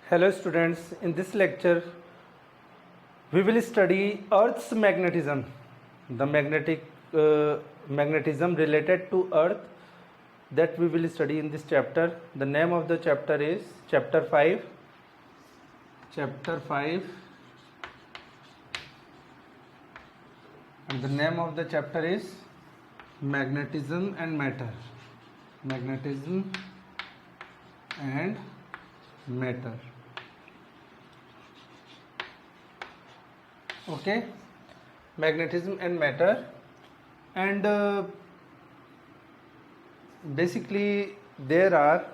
Hello students, in this lecture we will study Earth's magnetism, the magnetism related to Earth that we will study in this chapter. The name of the chapter is chapter 5. Chapter 5 and the name of the chapter is Magnetism and Matter. Magnetism and Matter. Okay, magnetism and matter, and basically there are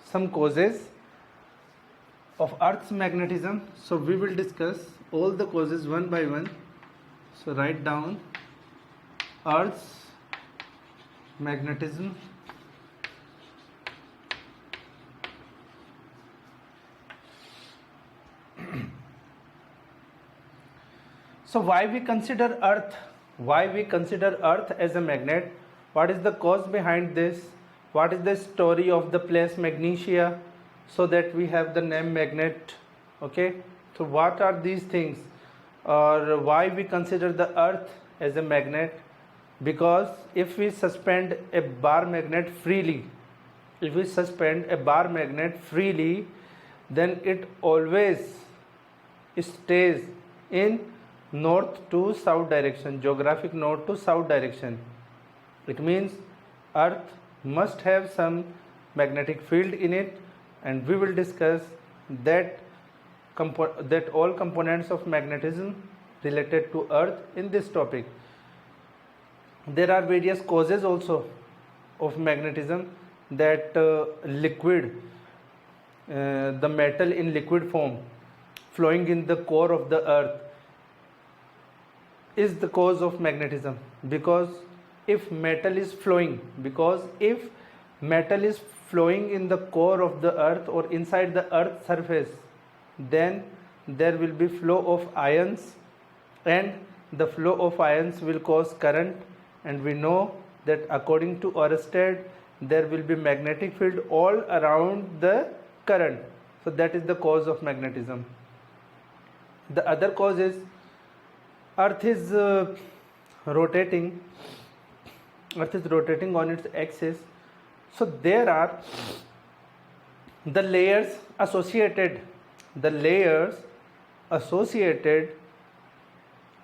some causes of Earth's magnetism. So we will discuss all the causes one by one. So write down Earth's magnetism. So why we consider Earth as a magnet? What is the cause behind this? What is the story of the place Magnesia, so that we have the name magnet? Okay, so what are these things, or why we consider the Earth as a magnet? Because if we suspend a bar magnet freely, then it always stays in north to south direction, geographic north to south direction. It means Earth must have some magnetic field in it, and we will discuss that all components of magnetism related to Earth in this topic. There are various causes also of magnetism, that the metal in liquid form flowing in the core of the Earth is the cause of magnetism. Because if metal is flowing in the core of the Earth or inside the Earth's surface, then there will be flow of ions, and the flow of ions will cause current, and we know that according to Ørsted there will be magnetic field all around the current. So that is the cause of magnetism. The other cause is Earth is rotating on its axis. So there are the layers associated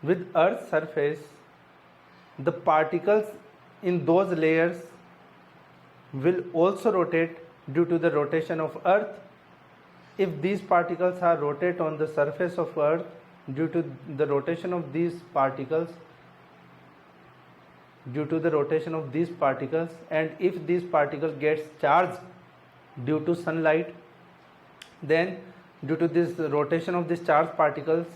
with Earth's surface. The particles in those layers will also rotate due to the rotation of Earth. If these particles are rotate on the surface of Earth, due to the rotation of these particles, and if these particles gets charged due to sunlight, then due to this rotation of these charged particles,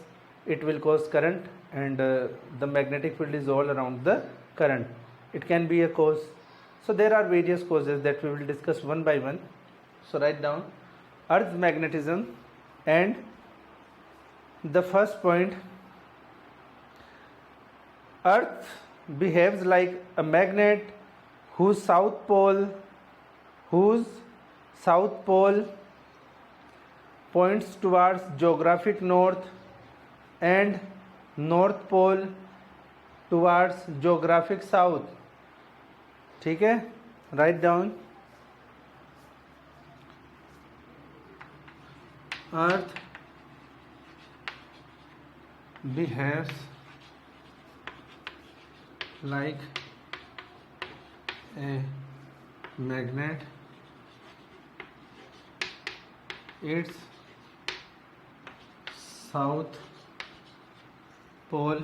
it will cause current, and the magnetic field is all around the current. It can be a cause. So there are various causes that we will discuss one by one. So write down Earth's magnetism. And the first point, Earth behaves like a magnet whose south pole points towards geographic north and north pole towards geographic south. ठीक है, write down Earth behaves like a magnet. Its south pole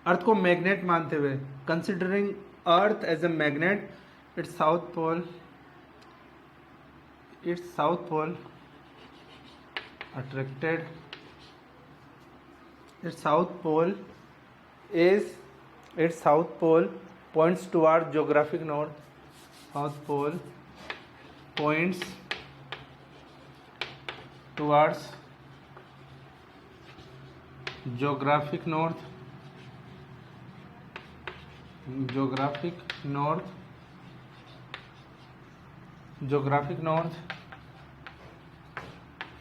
अर्थ को magnet मानते हुए, considering earth as a magnet, its south pole attracted, its south pole points toward geographic north. South pole points towards geographic north geographic north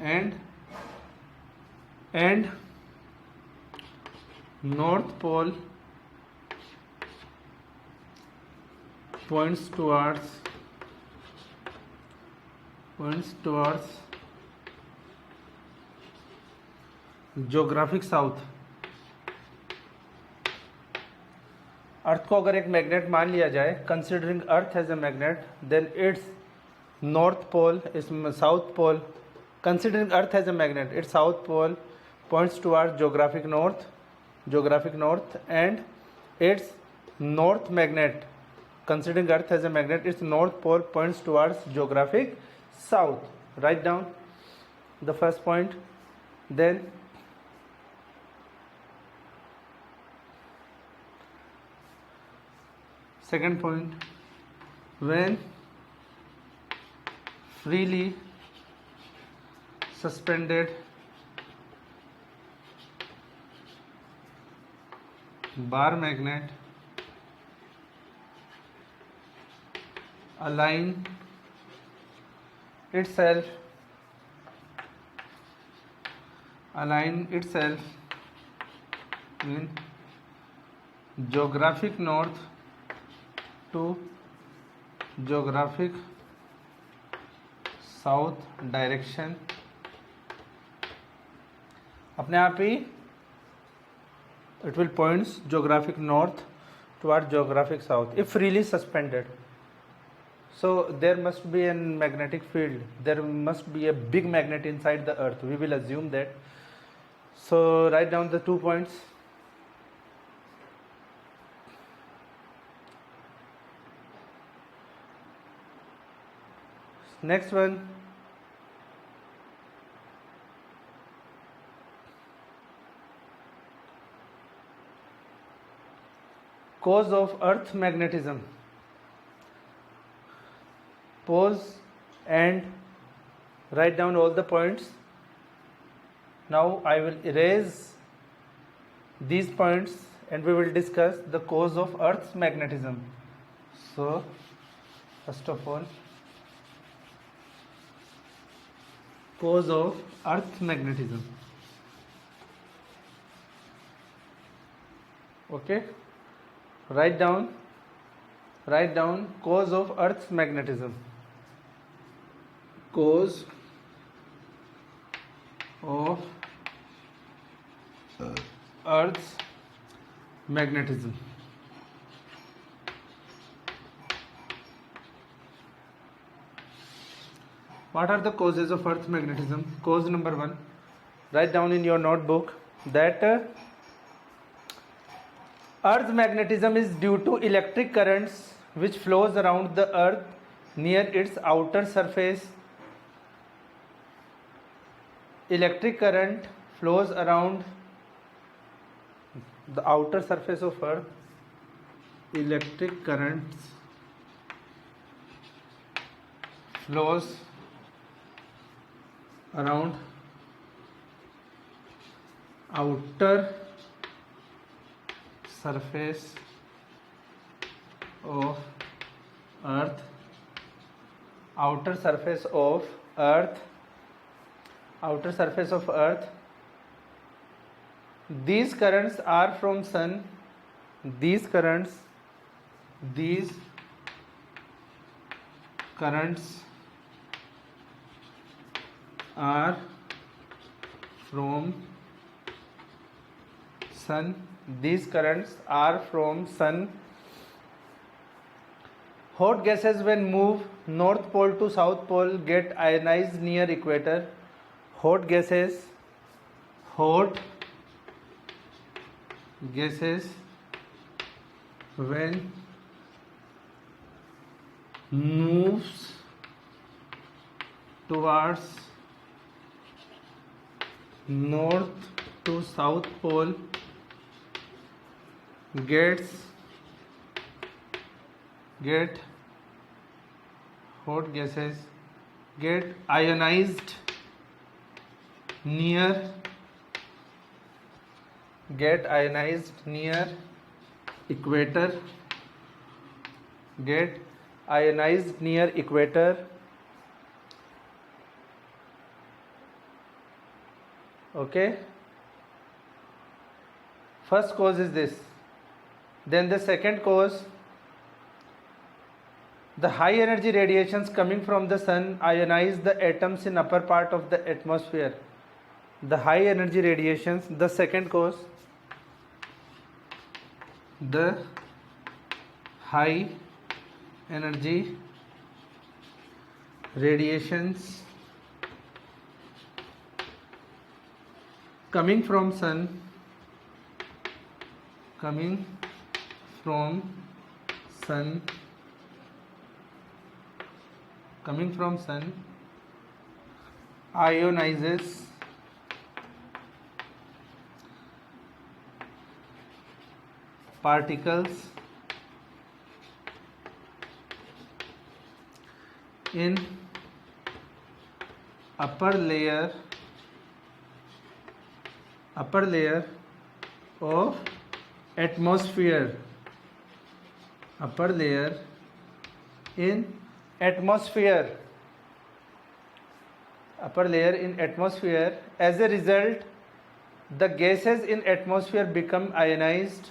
and north pole points towards geographic south. Earth को अगर एक magnet मान लिया जाए, considering earth as a magnet, then its north pole, is south pole, considering earth as a magnet, its south pole points towards geographic north and its north magnet, considering earth as a magnet, its north pole points towards geographic south. Write down the first point. Then second point, when freely suspended bar magnet align itself in geographic north to geographic south direction, अपने आप ही it will points geographic north toward geographic south if freely suspended. So there must be a magnetic field, there must be a big magnet inside the earth, we will assume that. So write down the 2 points. Next one, cause of earth magnetism. Pause and write down all the points. Now I will erase these points and we will discuss the cause of earth's magnetism. So first of all, cause of earth magnetism. Okay, write down cause of earth's magnetism. Cause of earth's magnetism. What are the causes of earth magnetism? Cause number 1, write down in your notebook that earth magnetism is due to electric currents which flows around the earth near its outer surface. Electric current flows around the outer surface of earth. Electric currents flows around outer surface of earth. Outer surface of earth. These currents are from sun. These currents are from sun. These currents are from sun. Hot gases when move north pole to south pole get ionized near equator. Hot gases when moves towards north to south pole get hot gases get ionized near equator. get ionized near equator. Okay, first cause is this. Then the second cause, the high energy radiations coming from the sun ionize the atoms in upper part of the atmosphere. The high energy radiations, the second cause, the high energy radiations coming from sun ionizes particles in upper layer of atmosphere. Upper layer in atmosphere. As a result, the gases in atmosphere become ionized.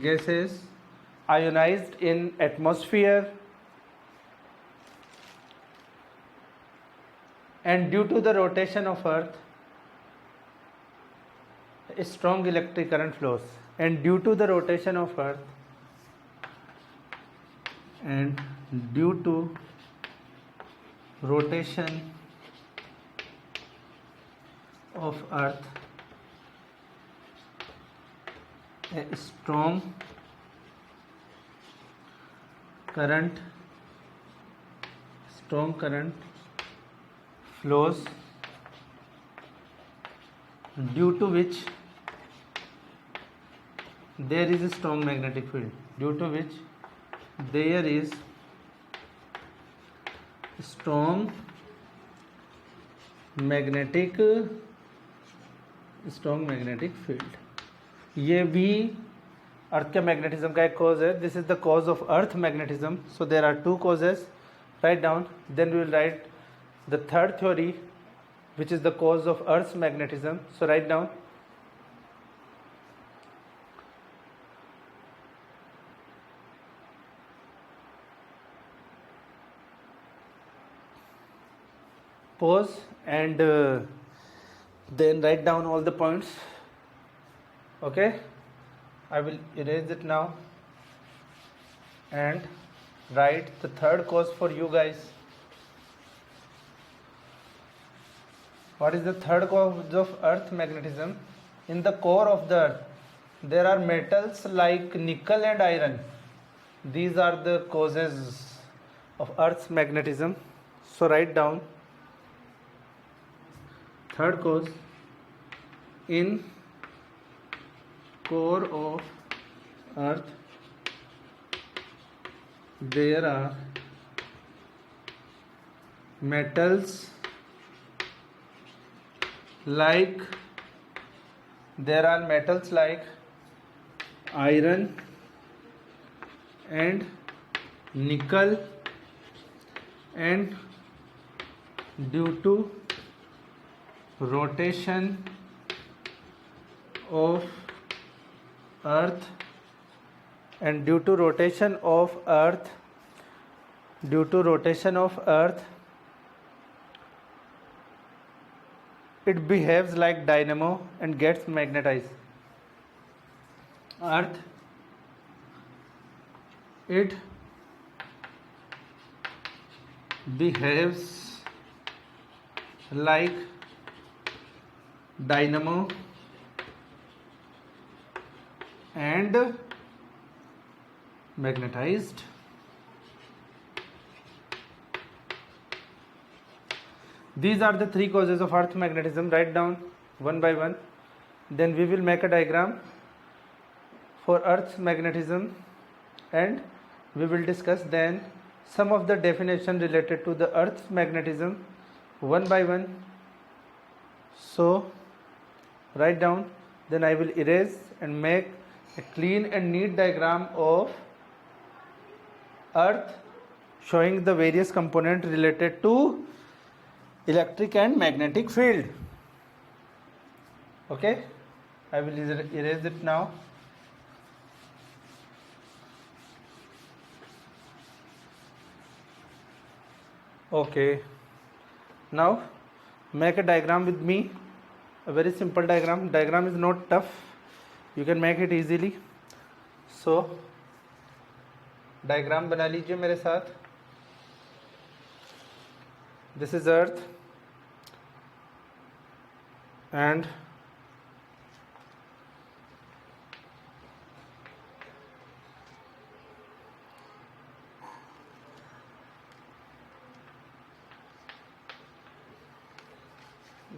Gases ionized in atmosphere. And due to the rotation of earth, a strong electric current flows. And due to the rotation of earth, a strong current flows, due to which there is a strong magnetic field. Strong magnetic field. ये भी अर्थ के magnetism का एक cause है. This is the cause of earth magnetism. So there are two causes. Write down. Then we will write the third theory which is the cause of earth's magnetism. So write down. Pause and then write down all the points. Okay, I will erase it now and write the third cause for you guys. What is the third cause of earth magnetism? In the core of the earth there are metals like nickel and iron. These are the causes of earth's magnetism. So write down. Third cause, in core of earth there are metals like iron and nickel, and due to rotation of earth it behaves like dynamo and gets magnetized. Earth, it behaves like dynamo and magnetized. These are the three causes of earth magnetism. Write down one by one. then we will make a diagram for Earth's magnetism, and we will discuss then some of the definition related to the Earth's magnetism one by one. So write down, then I will erase and make a clean and neat diagram of Earth showing the various components related to electric and magnetic field. Okay, I will erase it now. Okay, now make a diagram with me, a very simple diagram. Diagram is not tough, you can make it easily. So diagram बना लीजिए मेरे साथ. This is Earth and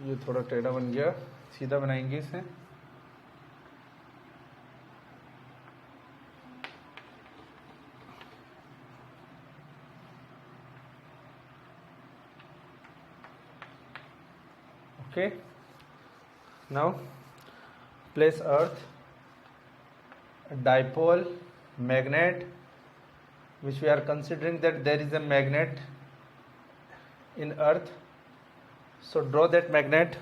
ये थोड़ा टेढ़ा बन गया, सीधा बनाएंगे इसे. Okay, now place Earth, a dipole, magnet, which we are considering that there is a magnet in Earth. So draw that magnet.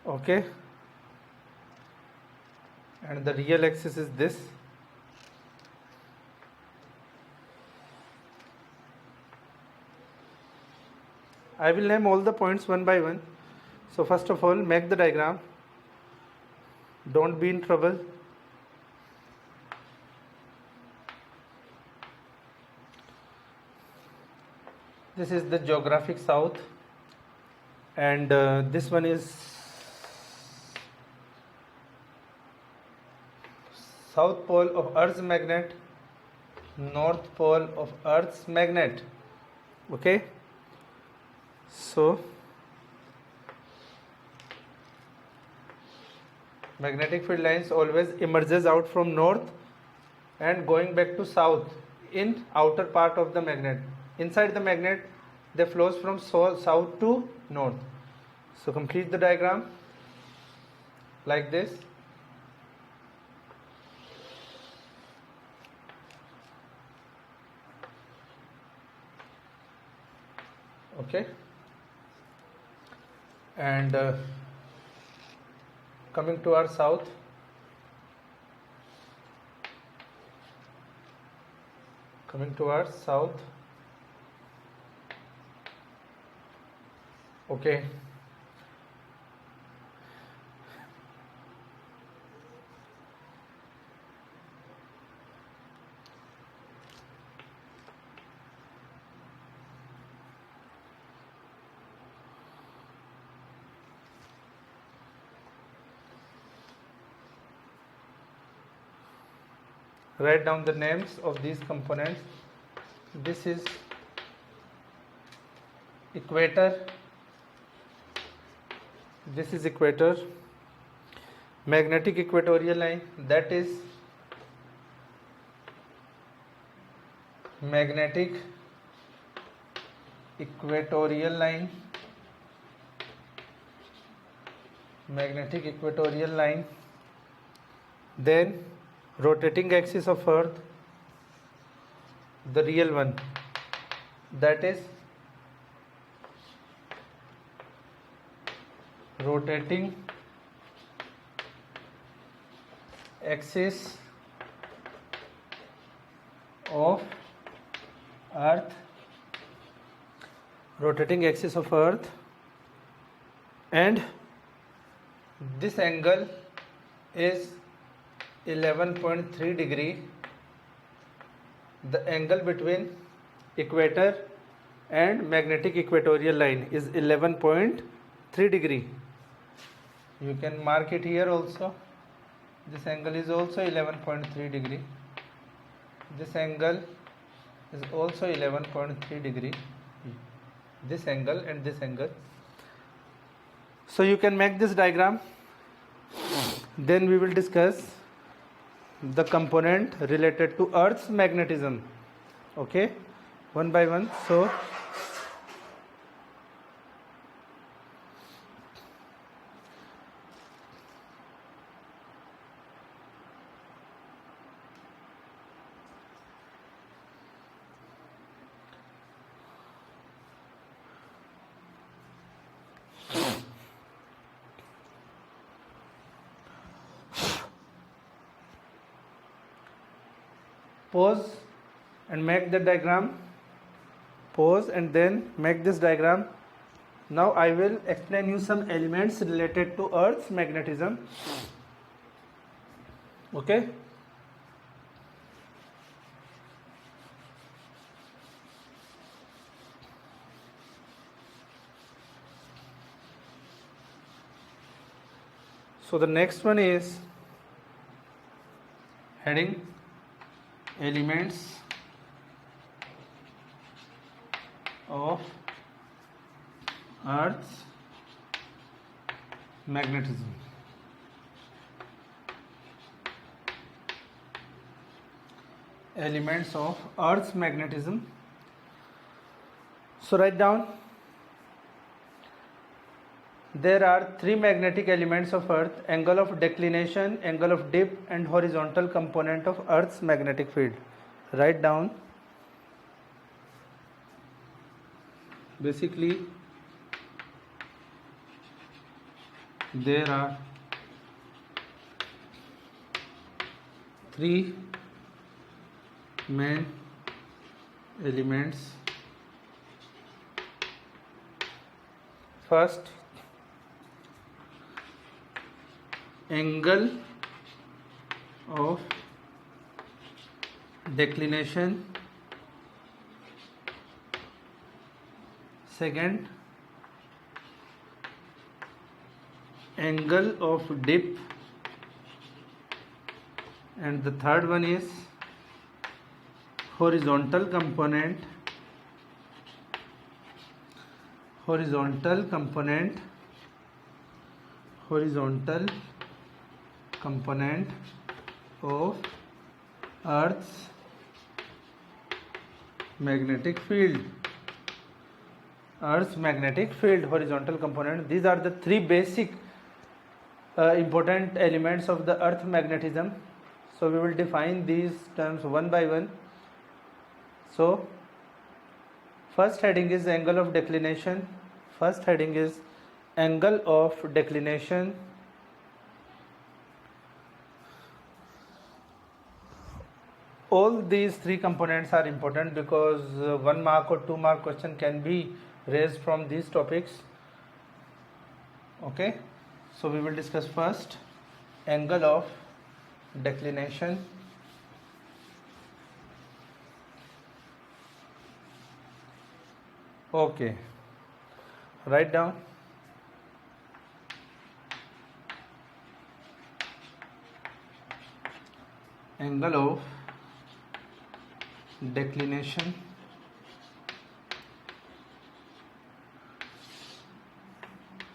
Okay, and the real axis is this. I will name all the points one by one. So first of all, make the diagram. Don't be in trouble. This is the geographic south, and this one is south pole of Earth's magnet, north pole of Earth's magnet. Okay, so magnetic field lines always emerges out from north and going back to south in outer part of the magnet. Inside the magnet, they flows from south to north. So complete the diagram like this. Okay, and coming to our south, okay, write down the names of these components. This is equator, this is equator, magnetic equatorial line, that is magnetic equatorial line, then rotating axis of Earth, the real one, that is rotating axis of Earth, and this angle is 11.3 degree. The angle between equator and magnetic equatorial line is 11.3 degree. You can mark it here also. This angle is also 11.3 degree. This angle is also 11.3 degree. This angle and this angle. So you can make this diagram. Then we will discuss the component related to Earth's magnetism. Okay, one by one. So pause and make the diagram. Pause and then make this diagram. Now I will explain you some elements related to Earth's magnetism. Okay. So the next one is heading elements of Earth's magnetism. Elements of Earth's magnetism. So write down. There are three magnetic elements of Earth: angle of declination, angle of dip, and horizontal component of Earth's magnetic field. Write down. Basically, there are three main elements. First, angle of declination. Second, angle of dip. And the third one is horizontal component. Horizontal component of Earth's magnetic field. Earth's magnetic field, horizontal component. These are the three basic important elements of the Earth magnetism. So we will define these terms one by one. So first heading is angle of declination. First heading is angle of declination. All these three components are important because 1 mark or 2 mark question can be raised from these topics. Okay, so we will discuss first angle of declination. Okay, write down. Angle of declination.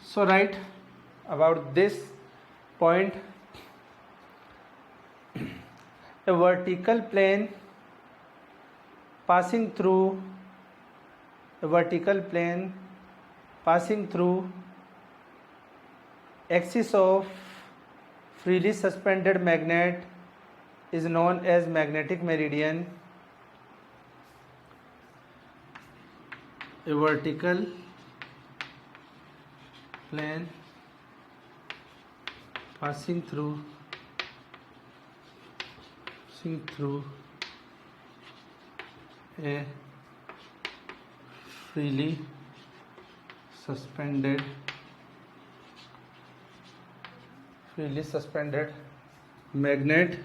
So write about this point: a vertical plane passing through axis of freely suspended magnet is known as magnetic meridian. A vertical plane passing through a freely suspended magnet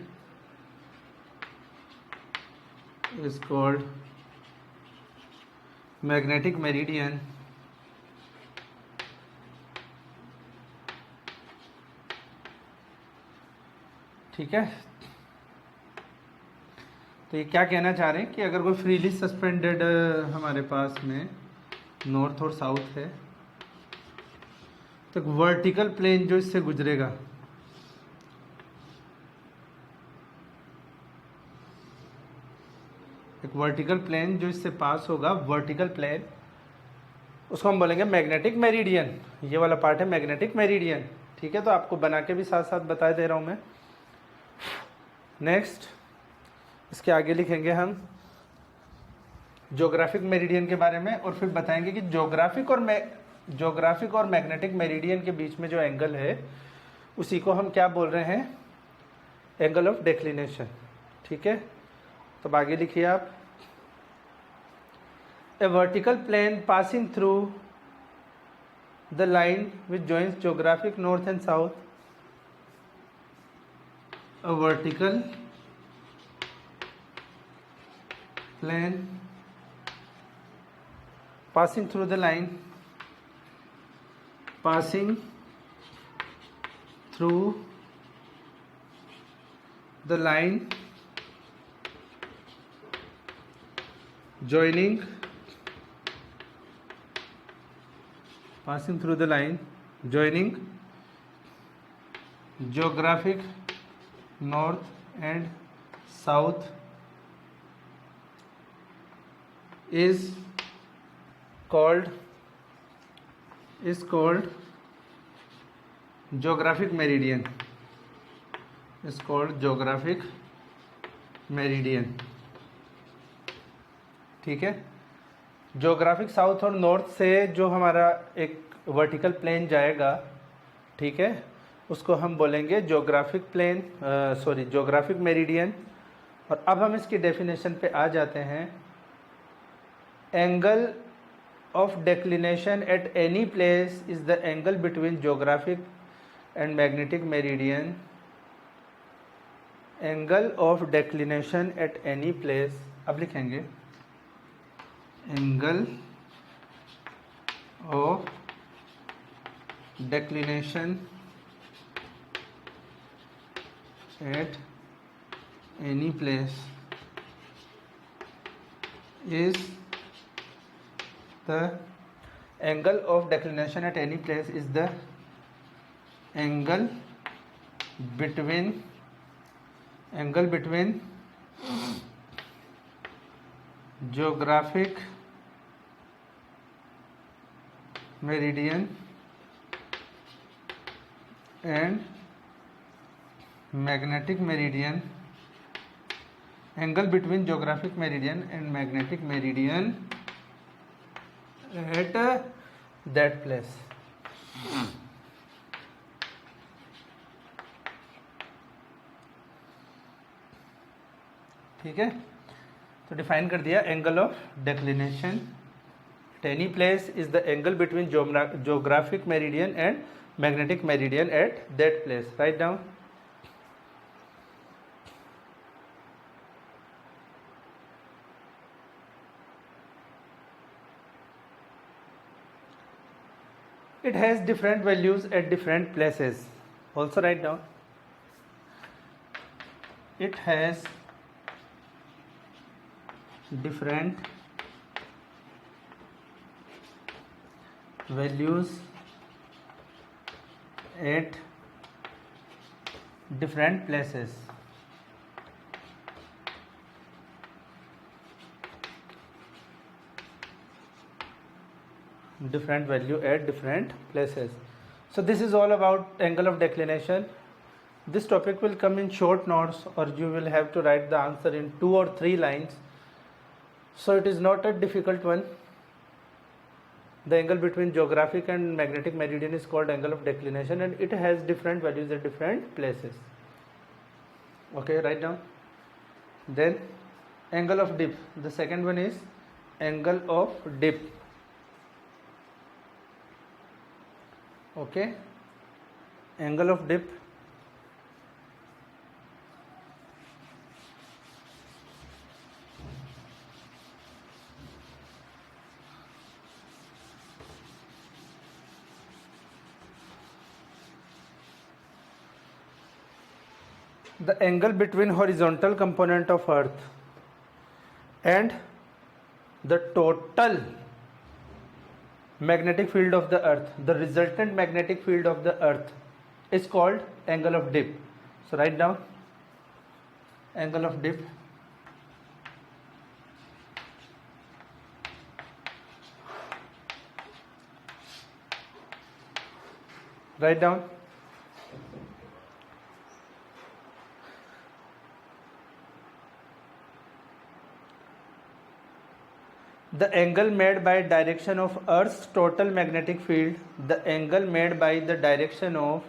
is called magnetic meridian. ठीक है, तो ये क्या कहना चाह रहे हैं कि अगर कोई फ्रीली सस्पेंडेड हमारे पास में नॉर्थ और साउथ है तो वर्टिकल प्लेन जो इससे गुजरेगा, एक वर्टिकल प्लेन जो इससे पास होगा, वर्टिकल प्लेन, उसको हम बोलेंगे मैग्नेटिक मेरिडियन। ये वाला पार्ट है मैग्नेटिक मेरिडियन। ठीक है, तो आपको बना के भी साथ साथ बता दे रहा हूं मैं। नेक्स्ट इसके आगे लिखेंगे हम ज्योग्राफिक मेरिडियन के बारे में, और फिर बताएंगे कि ज्योग्राफिक और मैग्नेटिक मेरिडियन के बीच में जो एंगल है उसी को हम क्या बोल रहे हैं, एंगल ऑफ डेक्लिनेशन। ठीक है, तो आगे लिखिए आप, a vertical plane passing through the line which joins geographic north and south, a vertical plane passing through the line joining geographic north and south is called geographic meridian, ठीक है। Geographic south और north से जो हमारा एक vertical plane जाएगा, ठीक है, उसको हम बोलेंगे ज्योग्राफिक मेरिडियन। और अब हम इसकी डेफिनेशन पे आ जाते हैं। Angle of declination at any place is the angle between geographic and magnetic meridian. Angle of declination at any place, अब लिखेंगे angle of declination at any place is the angle of declination at any place is the angle between geographic meridian and magnetic meridian, angle between geographic meridian and magnetic meridian at that place। ठीक है, तो define कर दिया। Angle of declination at any place is the angle between geographic meridian and magnetic meridian at that place. Write down. It has different values at different places. Also write down. It has different values at different places. Different value at different places. So this is all about angle of declination. This topic will come in short notes, or you will have to write the answer in 2 or 3 lines. So it is not a difficult one. The angle between geographic and magnetic meridian is called angle of declination, and it has different values at different places. Okay, write down. Then angle of dip. The second one is angle of dip. Okay, angle of dip, the angle between horizontal component of earth and the total magnetic field of the earth, the resultant magnetic field of the earth is called angle of dip. So write down angle of dip. Write down the angle made by direction of Earth's total magnetic field, the angle made by the direction of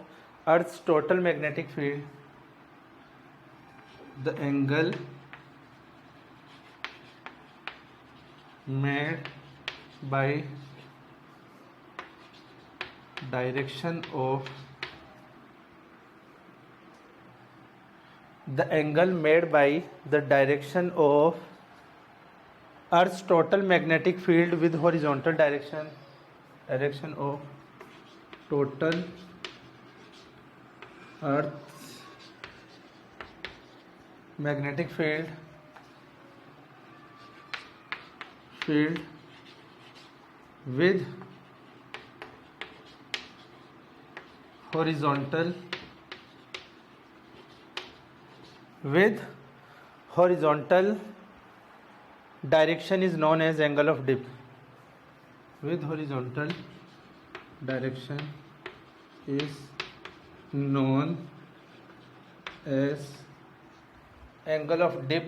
Earth's total magnetic field, the angle made by direction of the direction of Earth's total magnetic field with horizontal direction of total Earth's magnetic field with horizontal direction is known as angle of dip. With horizontal direction is known as angle of dip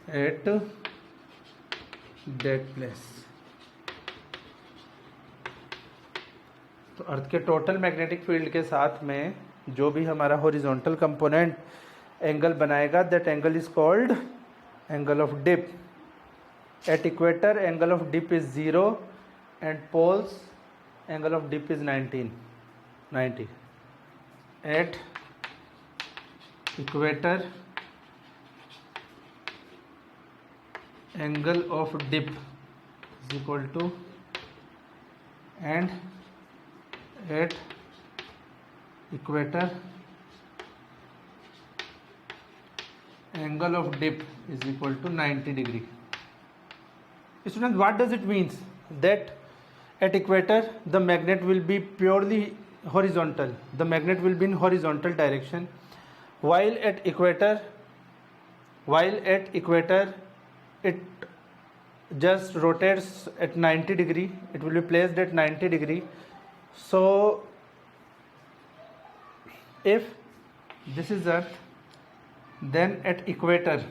at that place. तो अर्थ के total magnetic field के साथ में जो भी हमारा horizontal component angle बनाएगा, that angle is called angle of dip. At equator angle of dip is 0 and poles angle of dip is 90. At equator angle of dip is equal to and at equator angle of dip is equal to 90 degree. Students, what does it means? That at equator the magnet will be purely horizontal. The magnet will be in horizontal direction, while at equator it just rotates at 90 degree. It will be placed at 90 degree. So if this is Earth, then at equator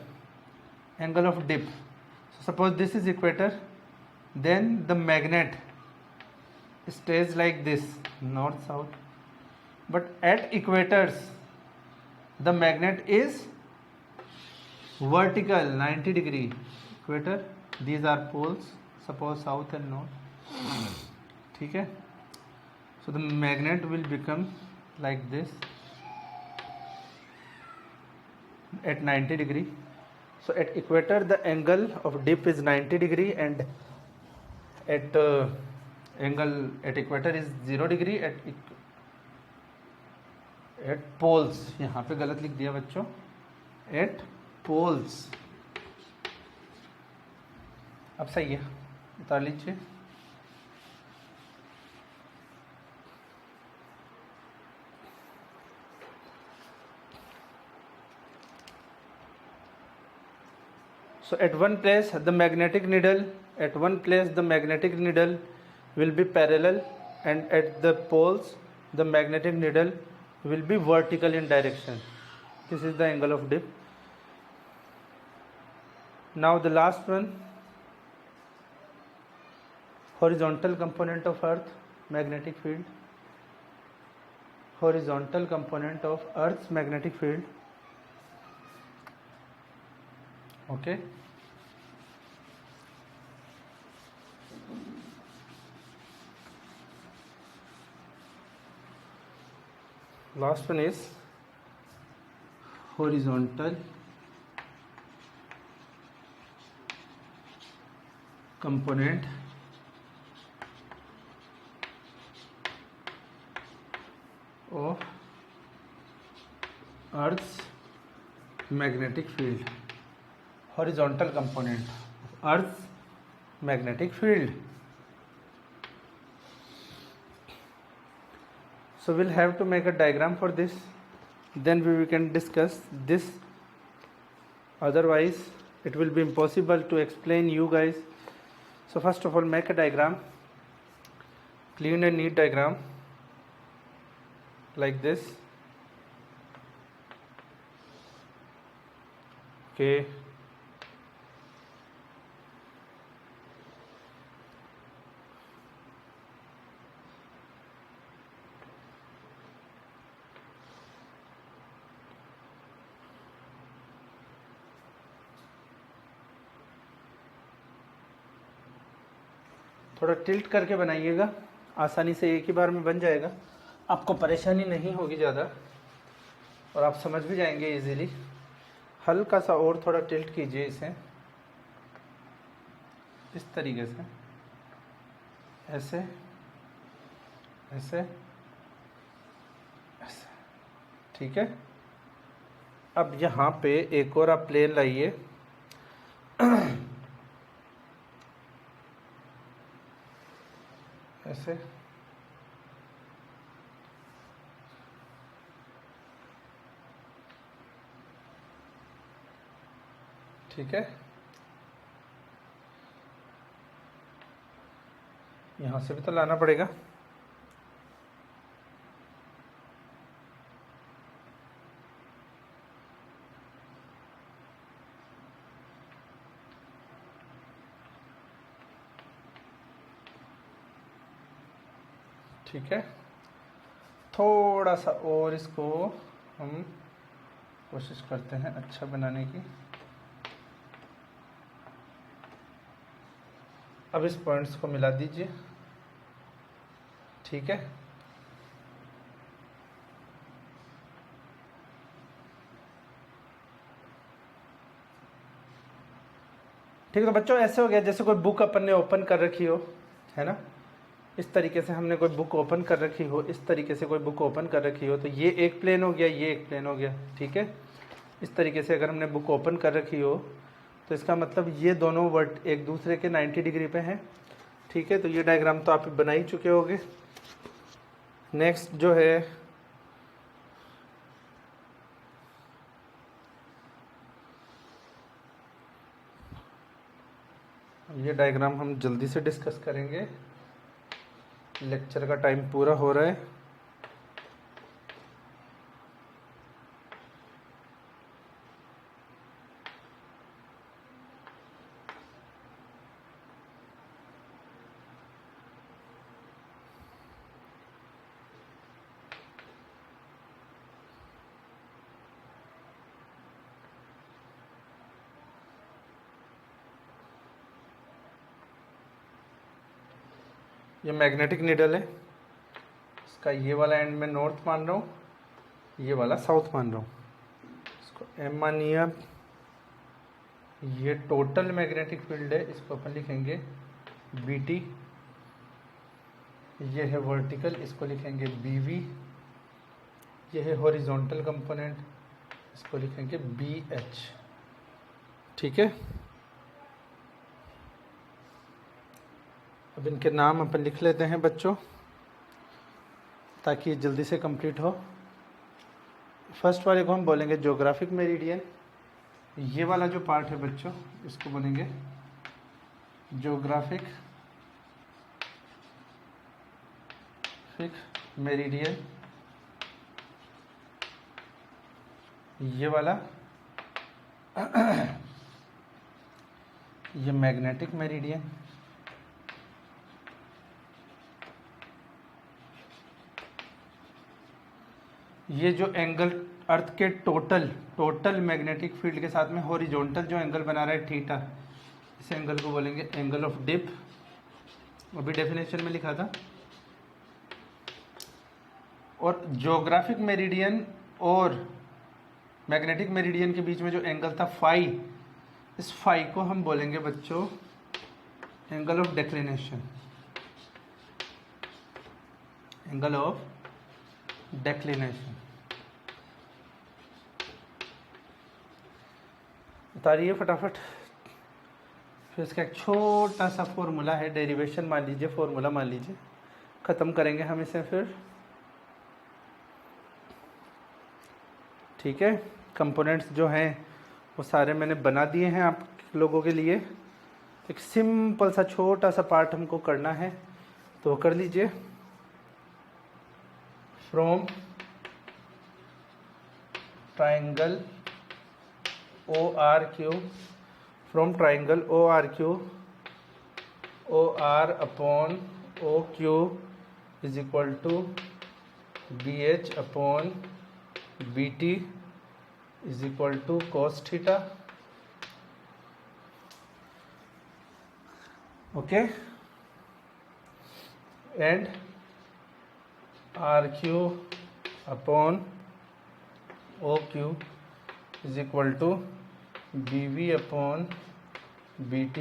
angle of dip, so suppose this is equator, then the magnet stays like this, north south, but at equators the magnet is vertical 90 degree. Equator, these are poles, suppose south and north. ठीक है. So the magnet will become like this at 90 degree. So at equator the angle of dip is 90 degree and at angle at equator is 0 degree. At poles, यहाँ पे गलत लिख दिया बच्चों, at poles. अब सही है, उतार लीजिए. So at one place the magnetic needle will be parallel, and at the poles the magnetic needle will be vertical in direction. This is the angle of dip. Now the last one, horizontal component of Earth magnetic field. Horizontal component of Earth's magnetic field. Okay. Last one is horizontal component of Earth's magnetic field. horizontal component of Earth's magnetic field. So we'll have to make a diagram for this, then we can discuss this. Otherwise it will be impossible to explain you guys. So first of all, make a diagram, clean and neat diagram like this. Okay, थोड़ा tilt करके बनाइएगा, आसानी से एक ही बार में बन जाएगा, आपको परेशानी नहीं होगी ज़्यादा और आप समझ भी जाएंगे इजीली। हल्का सा और थोड़ा टिल्ट कीजिए इसे, इस तरीके से, ऐसे ऐसे ऐसे, ठीक है। अब यहाँ पे एक और आप प्लेन लाइए, ऐसे, ठीक है। यहाँ से भी तो लाना पड़ेगा, ठीक है। थोड़ा सा और इसको हम कोशिश करते हैं अच्छा बनाने की। अब इस पॉइंट्स को मिला दीजिए, ठीक है। ठीक है, तो बच्चों ऐसे हो गया जैसे कोई बुक अपन ने ओपन कर रखी हो, है ना। इस तरीके से हमने कोई बुक ओपन कर रखी हो, इस तरीके से कोई बुक ओपन कर रखी हो, तो ये एक प्लेन हो गया, ये एक प्लेन हो गया, ठीक है। इस तरीके से अगर हमने बुक ओपन कर रखी हो तो इसका मतलब ये दोनों वर्ड एक दूसरे के 90 डिग्री पे हैं, ठीक है। तो ये डायग्राम तो आप बना ही चुके होंगे। नेक्स्ट जो है ये डायग्राम हम जल्दी से डिस्कस करेंगे, लेक्चर का टाइम पूरा हो रहा है। ये मैग्नेटिक नीडल है, इसका ये वाला एंड में नॉर्थ मान रहा हूँ, ये वाला साउथ मान रहा हूँ। इसको एम मानिए आप। ये टोटल मैग्नेटिक फील्ड है, इसको अपन लिखेंगे बी टी। ये है वर्टिकल, इसको लिखेंगे बी वी। ये है हॉरिजॉन्टल कंपोनेंट, इसको लिखेंगे बी एच, ठीक है। अब इनके नाम अपन लिख लेते हैं बच्चों, ताकि ये जल्दी से कंप्लीट हो। फर्स्ट वाले को हम बोलेंगे ज्योग्राफिक मेरिडियन। ये वाला जो पार्ट है बच्चों, इसको बोलेंगे ज्योग्राफिक मेरिडियन। ये वाला ये मैग्नेटिक मेरिडियन। ये जो एंगल अर्थ के टोटल मैग्नेटिक फील्ड के साथ में हॉरिजॉन्टल जो एंगल बना रहा है थीटा, इस एंगल को बोलेंगे एंगल ऑफ डिप। अभी डेफिनेशन में लिखा था। और ज्योग्राफिक मेरिडियन और मैग्नेटिक मेरिडियन के बीच में जो एंगल था फाई, इस फाई को हम बोलेंगे बच्चों angle of declination, angle of declination. उतारिए फटाफट। फिर इसका एक छोटा सा फॉर्मूला है, डेरिवेशन मान लीजिए, फॉर्मूला मान लीजिए, ख़त्म करेंगे हम इसे फिर। ठीक है, कंपोनेंट्स जो हैं वो सारे मैंने बना दिए हैं आप लोगों के लिए। एक सिंपल सा छोटा सा पार्ट हमको करना है, तो कर लीजिए। From triangle ORQ, from triangle ORQ, OR upon OQ is equal to BH upon BT is equal to cos theta. Okay, and RQ upon OQ is equal to BV upon BT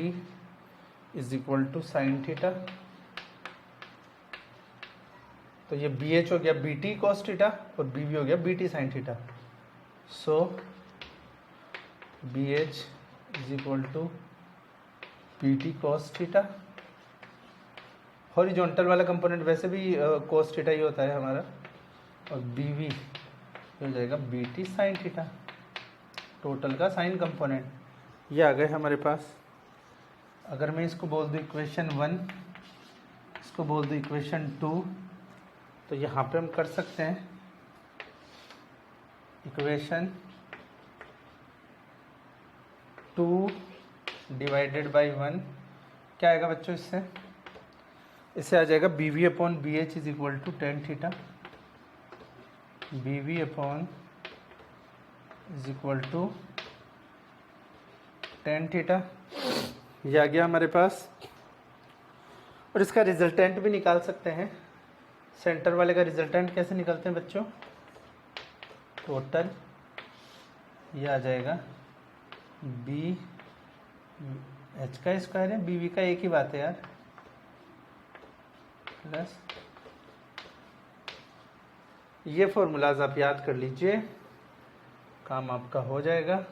is equal to sine theta. तो ये BH हो गया BT cos theta और BV हो गया BT sine theta. So BH is equal to BT cos theta. Horizontal वाला component वैसे भी cos थीटा ही होता है हमारा, और BV हो जाएगा BT साइन थीटा, टोटल का साइन कंपोनेंट। ये आ गए हमारे पास। अगर मैं इसको बोल दूँ इक्वेशन 1, इसको बोल दूँ इक्वेशन 2, तो यहाँ पे हम कर सकते हैं इक्वेशन 2 डिवाइडेड बाई 1। क्या आएगा बच्चों इससे? इससे आ जाएगा BV upon BH is equal to tan theta. BV upon is equal to tan theta. ये आ गया हमारे पास। और इसका रिजल्टेंट भी निकाल सकते हैं। सेंटर वाले का रिजल्टेंट कैसे निकलते हैं बच्चों? टोटल, ये आ जाएगा BH का स्क्वायर है, BV का एक ही बात है यार, प्लस ये फॉर्मूलाज आप याद कर लीजिए, काम आपका हो जाएगा।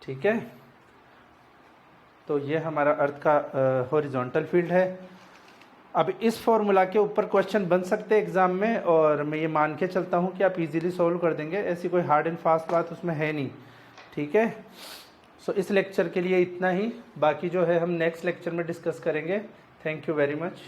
ठीक है, तो ये हमारा अर्थ का हॉरिजॉन्टल फील्ड है। अब इस फॉर्मूला के ऊपर क्वेश्चन बन सकते हैं एग्जाम में, और मैं ये मान के चलता हूँ कि आप इजीली सॉल्व कर देंगे, ऐसी कोई हार्ड एंड फास्ट बात उसमें है नहीं। ठीक है, सो इस लेक्चर के लिए इतना ही, बाकी जो है हम नेक्स्ट लेक्चर में डिस्कस करेंगे। Thank you very much.